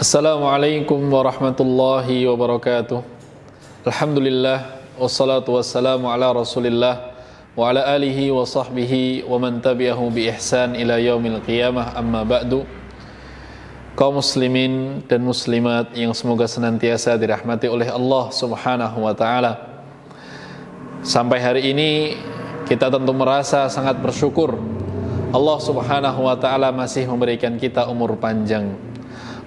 Assalamualaikum warahmatullahi wabarakatuh. Alhamdulillah, wassalatu wassalamu ala rasulillah wa ala alihi wa sahbihi wa man tabi'ahu bi ihsan ila yaumil qiyamah, amma ba'du. Kaum muslimin dan muslimat yang semoga senantiasa dirahmati oleh Allah subhanahu wa ta'ala, sampai hari ini kita tentu merasa sangat bersyukur Allah subhanahu wa ta'ala masih memberikan kita umur panjang.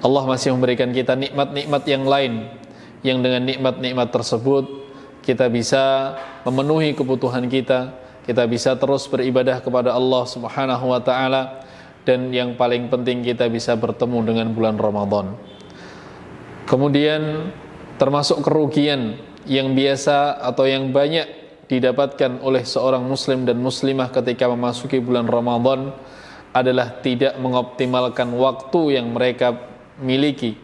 Allah masih memberikan kita nikmat-nikmat yang lain, yang dengan nikmat-nikmat tersebut kita bisa memenuhi kebutuhan kita bisa terus beribadah kepada Allah subhanahu wa ta'ala, dan yang paling penting kita bisa bertemu dengan bulan Ramadan. Kemudian termasuk kerugian yang biasa atau yang banyak didapatkan oleh seorang muslim dan muslimah ketika memasuki bulan Ramadan adalah tidak mengoptimalkan waktu yang mereka miliki,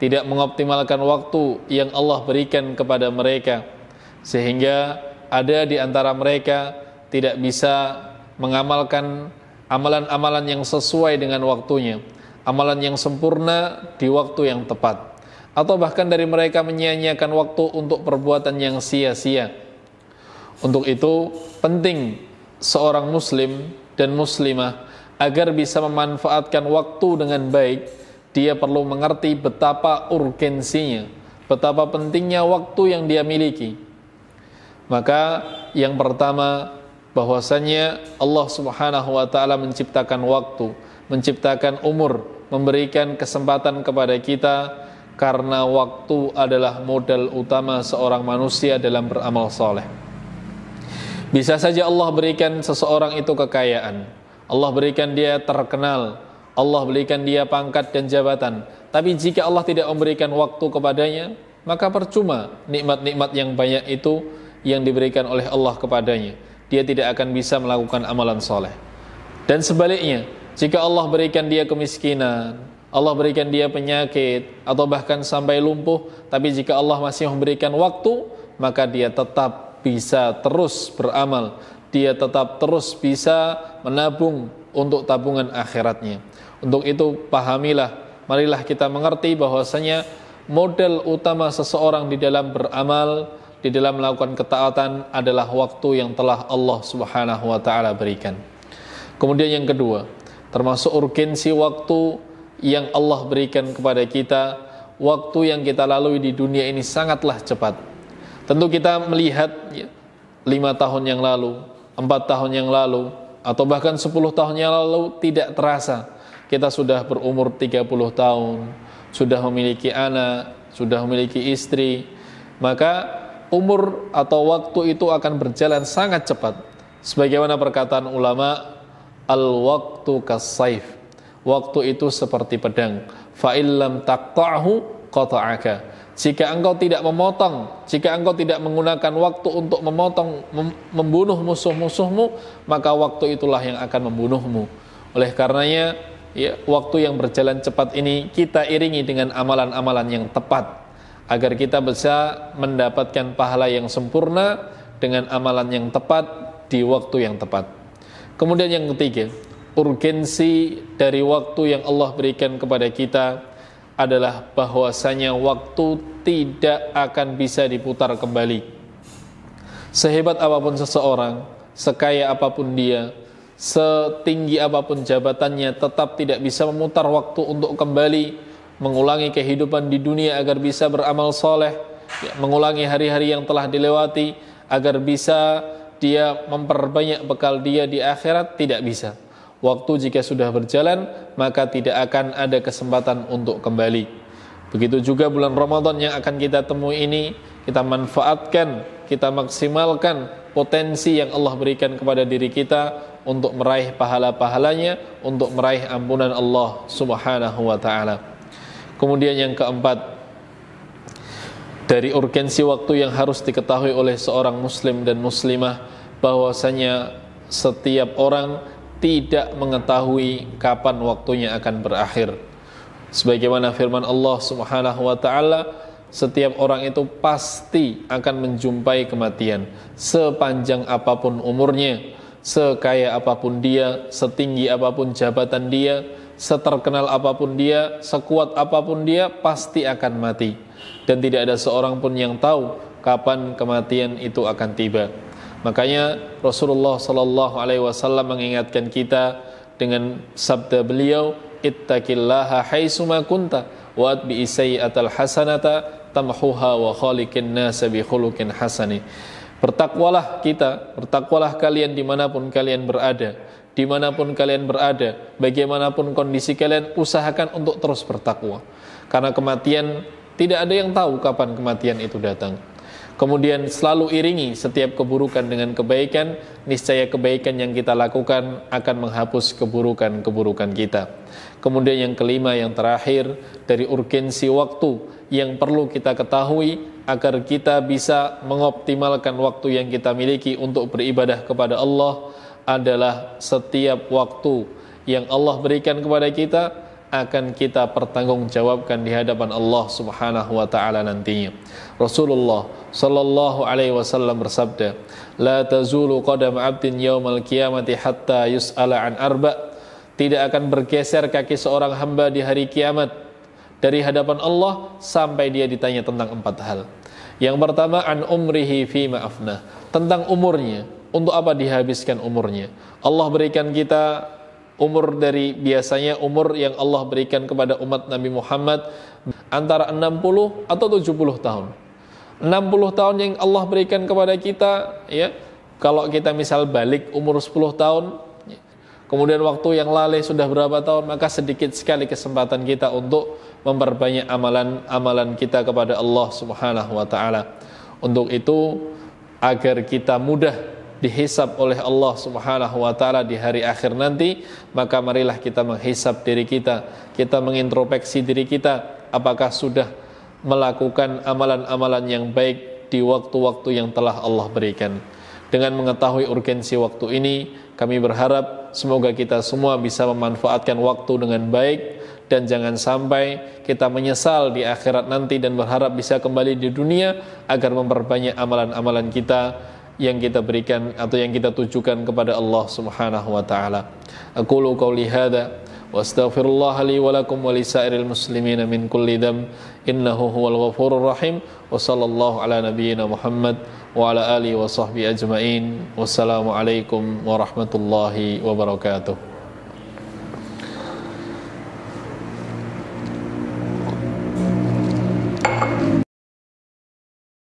tidak mengoptimalkan waktu yang Allah berikan kepada mereka, sehingga ada di antara mereka tidak bisa mengamalkan amalan-amalan yang sesuai dengan waktunya, amalan yang sempurna di waktu yang tepat, atau bahkan dari mereka menyia-nyiakan waktu untuk perbuatan yang sia-sia. Untuk itu penting seorang muslim dan muslimah agar bisa memanfaatkan waktu dengan baik. Dia perlu mengerti betapa urgensinya, betapa pentingnya waktu yang dia miliki. Maka yang pertama, bahwasanya Allah subhanahu wa ta'ala menciptakan waktu, menciptakan umur, memberikan kesempatan kepada kita, karena waktu adalah modal utama seorang manusia dalam beramal soleh. Bisa saja Allah berikan seseorang itu kekayaan, Allah berikan dia terkenal, Allah berikan dia pangkat dan jabatan, tapi jika Allah tidak memberikan waktu kepadanya, maka percuma nikmat-nikmat yang banyak itu yang diberikan oleh Allah kepadanya. Dia tidak akan bisa melakukan amalan soleh. Dan sebaliknya, jika Allah berikan dia kemiskinan, Allah berikan dia penyakit, atau bahkan sampai lumpuh, tapi jika Allah masih memberikan waktu, maka dia tetap bisa terus beramal, dia tetap terus bisa menabung untuk tabungan akhiratnya. Untuk itu pahamilah, marilah kita mengerti bahwasanya modal utama seseorang di dalam beramal, di dalam melakukan ketaatan adalah waktu yang telah Allah subhanahu wa ta'ala berikan. Kemudian yang kedua, termasuk urgensi waktu yang Allah berikan kepada kita, waktu yang kita lalui di dunia ini sangatlah cepat. Tentu kita melihat 5 tahun yang lalu, 4 tahun yang lalu, atau bahkan 10 tahun yang lalu tidak terasa. Kita sudah berumur 30 tahun, sudah memiliki anak, sudah memiliki istri. Maka umur atau waktu itu akan berjalan sangat cepat. Sebagaimana perkataan ulama, al-waqtu kas-saif. Waktu itu seperti pedang. Fa illam taqta'hu qata'aka. Jika engkau tidak memotong, jika engkau tidak menggunakan waktu untuk memotong, membunuh musuh-musuhmu, maka waktu itulah yang akan membunuhmu. Oleh karenanya, waktu yang berjalan cepat ini kita iringi dengan amalan-amalan yang tepat, agar kita bisa mendapatkan pahala yang sempurna dengan amalan yang tepat di waktu yang tepat. Kemudian yang ketiga, urgensi dari waktu yang Allah berikan kepada kita adalah bahwasanya waktu tidak akan bisa diputar kembali. Sehebat apapun seseorang, sekaya apapun dia, setinggi apapun jabatannya, tetap tidak bisa memutar waktu untuk kembali mengulangi kehidupan di dunia agar bisa beramal soleh, mengulangi hari-hari yang telah dilewati agar bisa dia memperbanyak bekal dia di akhirat. Tidak bisa. Waktu jika sudah berjalan, maka tidak akan ada kesempatan untuk kembali. Begitu juga bulan Ramadan yang akan kita temui ini, kita manfaatkan, kita maksimalkan potensi yang Allah berikan kepada diri kita untuk meraih pahala-pahalanya, untuk meraih ampunan Allah subhanahu wa ta'ala. Kemudian yang keempat, dari urgensi waktu yang harus diketahui oleh seorang muslim dan muslimah, bahwasanya setiap orang tidak mengetahui kapan waktunya akan berakhir. Sebagaimana firman Allah subhanahu wa ta'ala, setiap orang itu pasti akan menjumpai kematian, sepanjang apapun umurnya, sekaya apapun dia, setinggi apapun jabatan dia, seterkenal apapun dia, sekuat apapun dia, pasti akan mati. Dan tidak ada seorang pun yang tahu kapan kematian itu akan tiba. Makanya Rasulullah sallallahu alaihi wasallam mengingatkan kita dengan sabda beliau, ittaqillaha haitsuma kunta wa atbi sayyi'atal hasanata tamhuha wa khaliqin nasa bi khuluqin hasani. Bertakwalah kita, bertakwalah kalian dimanapun kalian berada, dimanapun kalian berada, bagaimanapun kondisi kalian, usahakan untuk terus bertakwa. Karena kematian, tidak ada yang tahu kapan kematian itu datang. Kemudian selalu iringi setiap keburukan dengan kebaikan, niscaya kebaikan yang kita lakukan akan menghapus keburukan-keburukan kita. Kemudian yang kelima, yang terakhir, dari urgensi waktu yang perlu kita ketahui agar kita bisa mengoptimalkan waktu yang kita miliki untuk beribadah kepada Allah adalah setiap waktu yang Allah berikan kepada kita akan kita pertanggungjawabkan di hadapan Allah Subhanahu wa taala nantinya. Rasulullah sallallahu alaihi wasallam bersabda, "La tazulu qadam 'abdin yaumal qiyamati hatta yus'ala an arba'." Tidak akan bergeser kaki seorang hamba di hari kiamat dari hadapan Allah sampai dia ditanya tentang 4 hal. Yang pertama, an umrihi fima afnah, tentang umurnya, untuk apa dihabiskan umurnya. Allah berikan kita umur dari biasanya umur yang Allah berikan kepada umat Nabi Muhammad antara 60 atau 70 tahun. 60 tahun yang Allah berikan kepada kita, ya. Kalau kita misal balik umur 10 tahun, ya, kemudian waktu yang lalai sudah berapa tahun, maka sedikit sekali kesempatan kita untuk memperbanyak amalan-amalan kita kepada Allah Subhanahu wa taala. Untuk itu, agar kita mudah dihisab oleh Allah Subhanahu wa taala di hari akhir nanti, maka marilah kita menghisab diri kita, kita mengintrospeksi diri kita, apakah sudah melakukan amalan-amalan yang baik di waktu-waktu yang telah Allah berikan. Dengan mengetahui urgensi waktu ini, kami berharap semoga kita semua bisa memanfaatkan waktu dengan baik dan jangan sampai kita menyesal di akhirat nanti dan berharap bisa kembali di dunia agar memperbanyak amalan-amalan kita yang kita berikan atau yang kita tujukan kepada Allah Subhanahu wa taala. Aqulu qouli hadza wa astaghfirullah li wa lakum wa lisairil muslimin min kulli dzamb innahu huwal ghafurur rahim wa sallallahu ala nabiyyina Muhammad wa ala alihi wa sahbihi ajmain. Wassalamu alaikum warahmatullahi wabarakatuh.